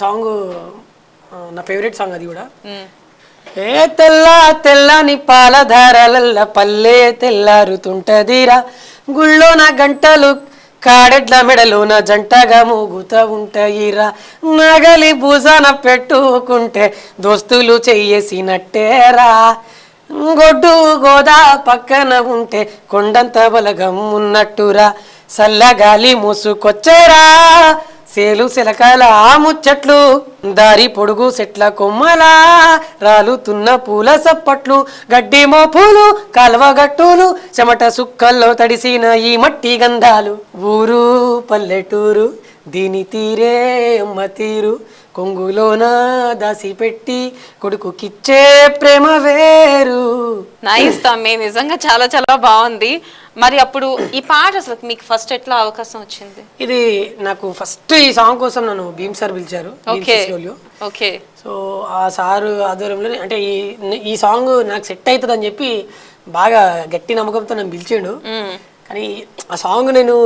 Song నా favourite song అది కూడా. ఏ తెల్ల తెల్లని పాలధారలల్ల పల్లె తెల్లారుతుంటదిరా, గుళ్ళోన గంటలు కాడెడ్ల మెడలోన జంటగా మోగుతా ఉంటాయిరా, నగలి భూజాన పెట్టుకుంటే దోస్తులు చెయ్యేసినట్టేరా, గొడ్డు గోదా పక్కన ఉంటే కొండంత బలగం ఉన్నట్టురా, సల్లగాలి మూసుకొచ్చేరా సేలు సెలకాల ముచ్చట్లు, దారి పొడుగు చెట్ల కొమ్మలా రాలుతున్న పూల సప్పట్లు, గడ్డి మోపులు కాల్వగట్టులు చెమట సుక్కల్లో తడిసిన ఈ మట్టి గంధాలు, ఊరు పల్లెటూరు దీని తీరే అమ్మ తీరు, కొంగులోన దాసి పెట్టి కొడుకుకిచ్చే ప్రేమ వేరు. నైస్ తమ్మి, నిజంగా చాలా చాలా బాగుంది. మరి అప్పుడు ఈ పాట అసలు మీకు ఫస్ట్ ఎట్లా అవకాశం వచ్చింది? ఇది నాకు ఫస్ట్ ఈ సాంగ్ కోసం నన్ను భీమ్ సార్ పిలిచారు. ఓకే. సో ఆ సారు ఆధ్వర్యంలో అంటే ఈ సాంగ్ నాకు సెట్ అవుతుంది అని చెప్పి బాగా గట్టి నమ్మకంతో నన్ను పిలిచాడు. కానీ ఆ సాంగ్ నేను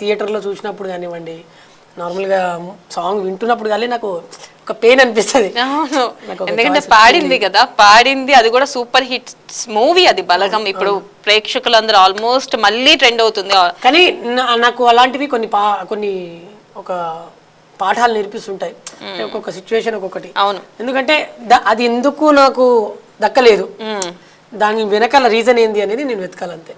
థియేటర్లో చూసినప్పుడు కానివ్వండి, నార్మల్గా సాంగ్ వింటున్నప్పుడు కానీ నాకు ఒక పెయిన్ అనిపిస్తుంది. ఎందుకంటే పాడింది కదా, పాడింది అది కూడా సూపర్ హిట్ మూవీ అది బలగం. ఇప్పుడు ప్రేక్షకులందరూ ఆల్మోస్ట్ మళ్ళీ ట్రెండ్ అవుతుంది. కానీ నాకు అలాంటివి కొన్ని ఒక పాఠాలు నేర్పిస్తుంటాయి, ఒక్కొక్క సిచ్యువేషన్ ఒక్కొక్కటి. అవును, ఎందుకంటే అది ఎందుకు నాకు దక్కలేదు, దాని వెనకాల రీజన్ ఏంది అనేది నేను వెతకాలంతే.